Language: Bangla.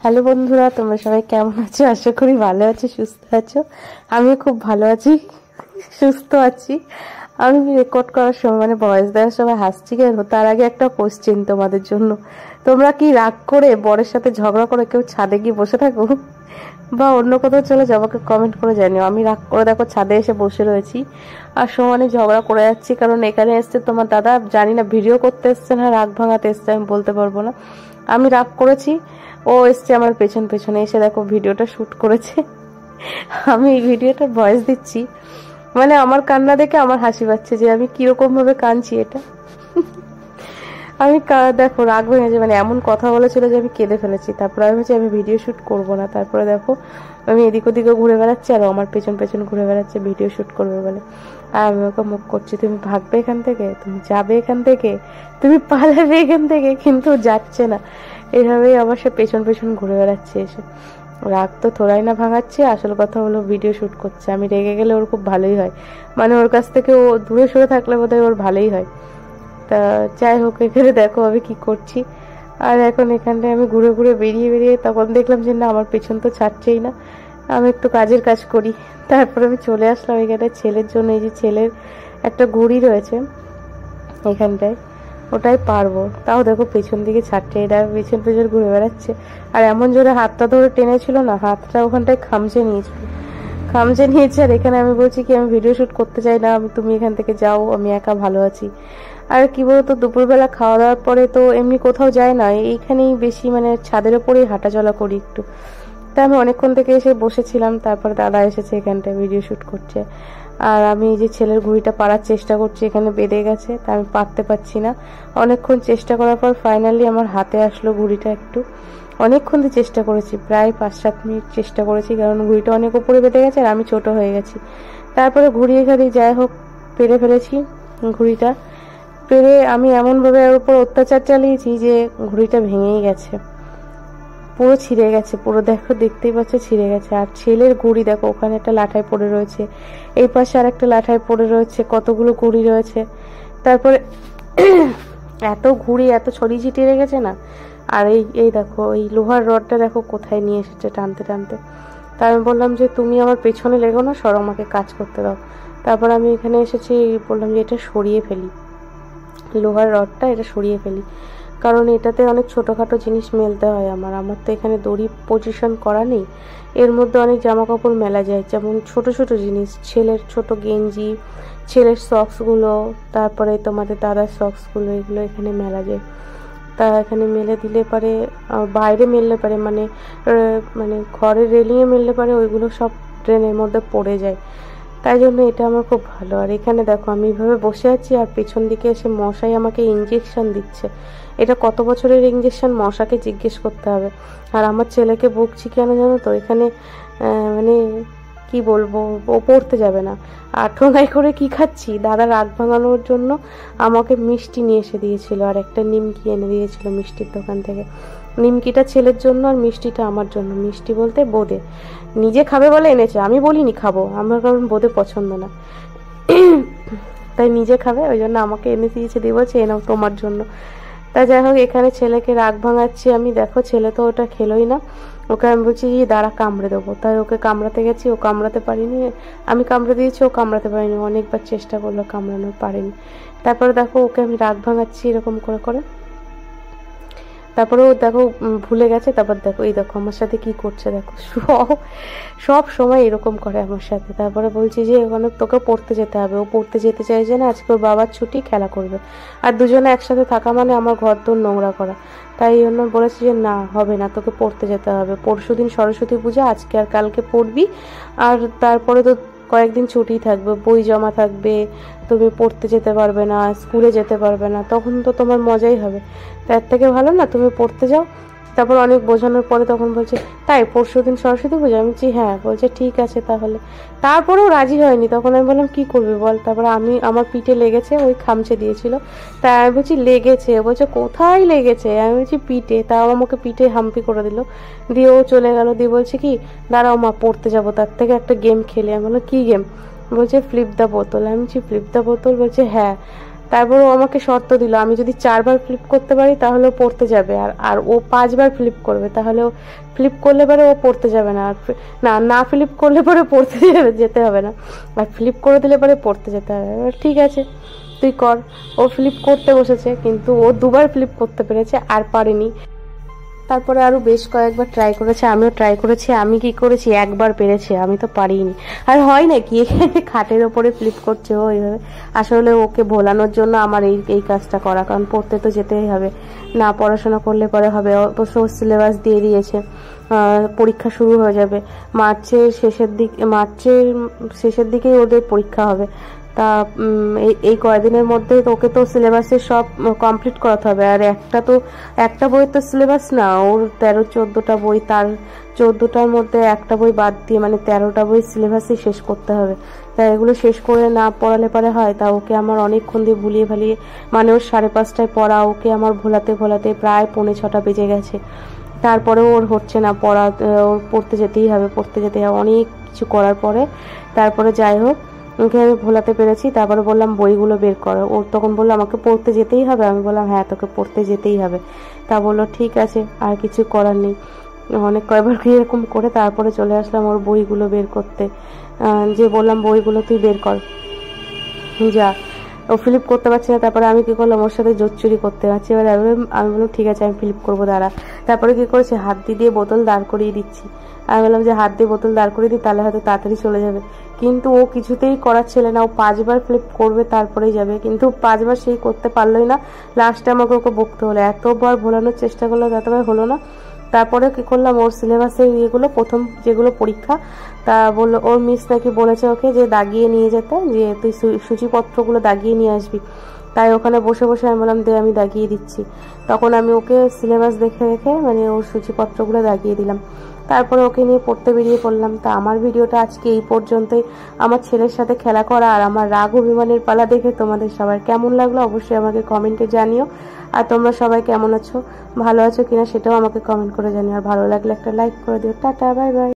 হ্যালো বন্ধুরা, তোমরা সবাই কেমন আছো? আশা করি ভালো আছো, সুস্থ আছো। আমি খুব ভালো আছি, সুস্থ আছি। আমি রেকর্ড করার সময় মানে ভয়েস দেওয়ার সময় হাসছি কেন, তার আগে একটা কোশ্চেন তোমাদের জন্য। তোমরা কি রাগ করে বরের সাথে ঝগড়া করে কেউ ছাদে গিয়ে বসে থাকো বা অন্য কোথাও চলে যাও? আমাকে কমেন্ট করে জানিও। আমি রাগ করে দেখো ছাদে এসে বসে রয়েছি আর সমানে ঝগড়া করে যাচ্ছি, কারণ এখানে এসছে তোমার দাদা। জানি না ভিডিও করতে এসছে না রাগ ভাঙাতে এসছে, আমি বলতে পারবো না। আমি রাগ করেছি, ও এসছে আমার পেছনে এসে দেখো ভিডিওটা শুট করেছে। আমি এই ভিডিওটা ভয়েস দিচ্ছি, মানে আমার কান্না দেখে আমার হাসি পাচ্ছে যে আমি কিরকম ভাবে কাঁদছি। এটা আমি দেখো রাগ ভেঙেছে, মানে এমন কথা বলেছিল যে আমি কেঁদে ফেলেছি। তারপরে আমি বলছি আমি ভিডিও শুট করবো না। তারপরে দেখো আমি এদিক ওদিকে ঘুরে বেড়াচ্ছি আর আমার পেছন ঘুরে বেড়াচ্ছে ভিডিও শুট করবে বলে। আর আমি ওকে মুখ করছি, তুমি ভাগবে এখান থেকে, তুমি যাবে এখান থেকে, তুমি পালাবে এখান থেকে, কিন্তু যাচ্ছে না। এইভাবেই আমার সে পেছন ঘুরে বেড়াচ্ছে এসে। রাগ তো থোড়াই না ভাঙাচ্ছে, আসল কথা হলো ভিডিও শুট করছে। আমি রেগে গেলে ওর খুব ভালোই হয়, মানে ওর কাছ থেকে ও দূরে সরে থাকলে বোধহয় ওর ভালোই হয়। তা যাই হোক, এখানে দেখো আমি কি করছি। আর এখন এখানটায় আমি ঘুরে বেরিয়ে তখন দেখলাম যে না, আমার পেছন তো ছাড়ছেই না। আমি একটু কাজ করি। তারপরে আমি চলে আসলাম এখানে ছেলের জন্য। এই যে ছেলের একটা ঘড়ি রয়েছে এখানটায়, ওটাই পারবো। তাও দেখো পেছন দিকে ছাড়ছে, এটা পেছন ঘুরে বেড়াচ্ছে। আর এমন জোরে হাতটা ধরে টেনেছিল না, হাতটা ওখানটায় খামচে নিয়েছে। আর এখানে আমি বলছি কি আমি ভিডিও শুট করতে চাই না, তুমি এখান থেকে যাও, আমি একা ভালো আছি। আর কি বলতো, দুপুরবেলা খাওয়া দাওয়ার পরে তো এমনি কোথাও যায় না, এইখানেই বেশি, মানে ছাদের ওপরেই হাঁটাচলা করি একটু। তা আমি অনেকক্ষণ থেকে এসে বসেছিলাম, তারপর দাদা এসেছে এখানটায় ভিডিও শুট করছে। আর আমি এই যে ছেলের ঘুড়িটা পাড়ার চেষ্টা করছি, এখানে বেঁধে গেছে, তা আমি পারতে পারছি না। অনেকক্ষণ চেষ্টা করার পর ফাইনালি আমার হাতে আসলো ঘুড়িটা। একটু অনেকক্ষণ দিয়ে চেষ্টা করেছি, প্রায় 5-7 মিনিট চেষ্টা করেছি, কারণ ঘুড়িটা অনেক উপরে বেঁধে গেছে আর আমি ছোট হয়ে গেছি। তারপরে ঘুরিয়ে যাই হোক পেরে ফেলেছি ঘুড়িটা। পেরে আমি এমনভাবে ওর উপর অত্যাচার চালিয়েছি যে ঘুড়িটা ভেঙেই গেছে, পুরো ছিঁড়ে গেছে, পুরো দেখো দেখতেই পাচ্ছ ছিঁড়ে গেছে। আর ছেলের ঘুড়ি দেখো ওখানে একটা লাঠায় পড়ে রয়েছে, এই পাশে আর একটা লাঠায় পড়ে রয়েছে, কতগুলো ঘুড়ি রয়েছে। তারপরে এত ঘুড়ি এত ছড়িয়ে ছিটিয়ে রেখেছে না। আর এই দেখো এই লোহার রডটা দেখো কোথায় নিয়ে এসেছে টানতে। তা আমি বললাম যে তুমি আমার পেছনে লেগো না, সরো, আমাকে কাজ করতে দাও। তারপর আমি এখানে এসেছি, বললাম যে এটা সরিয়ে ফেলি, লোহার রডটা এটা সরিয়ে ফেলি, কারণ এটাতে অনেক ছোটোখাটো জিনিস মেলতে হয়। আমার তো এখানে দড়ি পজিশন করা নেই, এর মধ্যে অনেক জামা কাপড় মেলা যায়, যেমন ছোট জিনিস, ছেলের ছোট গেঞ্জি, ছেলের সক্সগুলো, তারপরে তোমাদের দাদার সক্সগুলো, এগুলো এখানে মেলা যায়। তা এখানে মেলে দিলে পারে, বাইরে মেললে পারে, মানে ঘরের রেলিংয়ে মেললে পারে ওইগুলো সব ড্রেনের মধ্যে পড়ে যায়। তাই জন্য এটা আমার খুব ভালো। আর এখানে দেখো আমি এইভাবে বসে আছি আর পেছন দিকে এসে মশাই আমাকে ইঞ্জেকশন দিচ্ছে। এটা কত বছরের ইঞ্জেকশন মশাকে জিজ্ঞেস করতে হবে। আর আমার ছেলেকে বকছি কেন জানো তো, এখানে মানে কি বলবো, ও পড়তে যাবে না। আর ঠোঙায় করে কি খাচ্ছি, দাদা রাগ ভাঙানোর জন্য আমাকে মিষ্টি নিয়ে এসে দিয়েছিল, আর একটা নিমকি এনে দিয়েছিল মিষ্টির দোকান থেকে। নিমকিটা ছেলের জন্য আর মিষ্টিটা আমার জন্য। মিষ্টি বলতে বোঁদে, নিজে খাবে বলে এনেছে, আমি বলিনি খাবো, আমার কারণ বোঁদে পছন্দ না, তাই নিজে খাবে, ওই জন্য আমাকে এনে দিয়েছে, দিয়ে বলছে এনাও তোমার জন্য। তা যাই হোক এখানে ছেলেকে রাগ ভাঙাচ্ছি আমি। দেখো ছেলে তো ওটা খেলোই না, ওকে আমি বলছি যে দাঁড়া কামড়ে দেবো, তাই ওকে কামড়াতে গেছি, ও কামড়াতে পারিনি। আমি কামড়ে দিয়েছি, ও কামড়াতে পারিনি, অনেকবার চেষ্টা করলো কামড়ানোর, পারেনি। তারপরে দেখো ওকে আমি রাগ ভাঙাচ্ছি এরকম করে। তারপরে ও দেখো ভুলে গেছে। তারপর দেখো এই দেখো আমার সাথে কি করছে, দেখো সব সময় এরকম করে আমার সাথে। তারপরে বলছি যে ওখানে তোকে পড়তে যেতে হবে, ও পড়তে যেতে চাইছে না, আজকে ওর বাবার ছুটি, খেলা করবে। আর দুজনে একসাথে থাকা মানে আমার ঘর দোর নোংরা করা, তাই জন্য বলেছি যে না হবে না, তোকে পড়তে যেতে হবে। পরশুদিন সরস্বতী পূজা, আজকে আর কালকে পড়বি, আর তারপরে তো কয়েকদিন ছুটি থাকবে, বই জমা থাকবে, তুমি পড়তে যেতে পারবে না, স্কুলে যেতে পারবে না, তখন তো তোমার মজাই হবে। তার থেকে ভালো না তুমি পড়তে যাও, তারপর অনেক বোঝানোর পরে তখন বলছে তাই পরশুদিন সরস্বতী পুজো, আমি বলছি হ্যাঁ। বলছে ঠিক আছে তাহলে। তারপরেও রাজি হয়নি। তখন আমি বললাম কি করবি বল। তারপরে আমার পিঠে লেগেছে, ওই খামচে দিয়েছিল। তাই আমি বলছি লেগেছে। বলছে কোথায় লেগেছে, আমি বলছি পিঠে। তাও আমাকে পিঠে হাম্পি করে দিল, দিয়ে ও চলে গেল। দিয়ে বলছে কি দাঁড়াও মা পড়তে যাবো, তার থেকে একটা গেম খেলি। আমি বললাম কি গেম। বলছে ফ্লিপ দ্য বোতল। আমি বলছি ফ্লিপ দ্য বোতল। বলছে হ্যাঁ। তারপর ও আমাকে শর্ত দিল, আমি যদি 4বার ফ্লিপ করতে পারি তাহলে ও পড়তে যাবে, আর ও 5বার ফ্লিপ করবে, তাহলে ও ফ্লিপ করলে পরে ও পড়তে যাবে না। আর না ফ্লিপ করলে পরে পড়তে যেতে হবে না, আর ফ্লিপ করে দিলে পরে পড়তে যেতে হবে। ঠিক আছে তুই কর। ও ফ্লিপ করতে বসেছে, কিন্তু ও 2বার ফ্লিপ করতে পেরেছে, আর পারেনি। তারপরে আরো বেশ কয়েকবার ট্রাই করেছে, আমিও ট্রাই করেছি। আমি কি করেছি, একবার পেরেছি, আমি তো পারিনি। আর হয় না কি এখানে খাটের ওপরে ফ্লিপ করছে ও এইভাবে। আসলে ওকে ভোলানোর জন্য আমার এই কাজটা করা, কারণ পড়তে তো যেতেই হবে, না পড়াশোনা করলে পরে হবে। অবশ্য সিলেবাস দিয়ে দিয়েছে, পরীক্ষা শুরু হয়ে যাবে মার্চের শেষের দিকেই ওদের পরীক্ষা হবে। তা এই কয়েকদিনের মধ্যে ওকে তো সিলেবাসের সব কমপ্লিট করাতে হবে। আর একটা বইয়ের তো সিলেবাস না, ওর 13-14টা বই, তার 14টার মধ্যে একটা বই বাদ দিয়ে মানে 13টা বই সিলেবাসই শেষ করতে হবে। তাই এগুলো শেষ করে না পড়ালে পরে হয়। তা ওকে আমার অনেকক্ষণ দিয়ে ভুলিয়ে ভালিয়ে, মানে ওর 5:30টায় পড়া, ওকে আমার ভোলাতে প্রায় 5:45 বেজে গেছে। তারপরেও ওর হচ্ছে না পড়া, ওর পড়তে যেতেই হবে অনেক কিছু করার পরে। তারপরে যাই হোক ওকে আমি ভোলাতে পেরেছি। তারপরে বললাম বইগুলো বের করো। ওর তখন বললো আমাকে পড়তে যেতেই হবে। আমি বললাম হ্যাঁ তোকে পড়তে যেতেই হবে। তা বললো ঠিক আছে, আর কিছু করার নেই। অনেক কয়বার এরকম করে তারপরে চলে আসলাম ওর বইগুলো বের করতে। যে বললাম বইগুলো তুই বের কর যা। ও ফ্লিপ করতে পারছে না। তারপরে আমি কি করলাম, ওর সাথে জোচ্চুরি করতে পারছি। এবার আমি বললাম ঠিক আছে আমি ফ্লিপ করবো দাঁড়া। তারপরে কি করেছে, হাত দিয়ে বোতল দাঁড় করিয়ে দিচ্ছি। আমি বললাম যে হাত দিয়ে বোতল দাঁড় করিয়ে দিই, তাহলে হয়তো তাড়াতাড়ি চলে যাবে। কিন্তু ও কিছুতেই করার ছেলে না, ও 5বার ফ্লিপ করবে তারপরেই যাবে। কিন্তু 5বার সেই করতে পারলোই না। লাস্টে আমাকে ওকে বকতে হলো, এতবার ভোলানোর চেষ্টা করলো, ততবার হলো না। তারপরে কি করলাম, ওর সিলেবাসের ইয়েগুলো প্রথম যেগুলো পরীক্ষা, তা বললো ওর মিস নাকি বলেছে ওকে যে দাগিয়ে নিয়ে যেতে, যে তুই সূচিপত্রগুলো দাগিয়ে নিয়ে আসবি। তাই ওখানে বসে বসে আমি বললাম দে আমি দাগিয়ে দিচ্ছি। তখন আমি ওকে সিলেবাস দেখে মানে ওর সূচিপত্রগুলো দাগিয়ে দিলাম। তারপরে ওকে নিয়ে পড়তে বেরিয়ে পড়লাম। তা আমার ভিডিওটা আজকে এই পর্যন্তই। আমার ছেলের সাথে খেলা করা আর আমার রাগ অভিমানের পালা দেখে তোমাদের সবার কেমন লাগলো অবশ্যই আমাকে কমেন্টে জানিও। আর তোমরা সবাই কেমন আছো, ভালো আছো কিনা সেটাও আমাকে কমেন্ট করে জানিও। আর ভালো লাগলে একটা লাইক করে দিও। Tata, bye bye.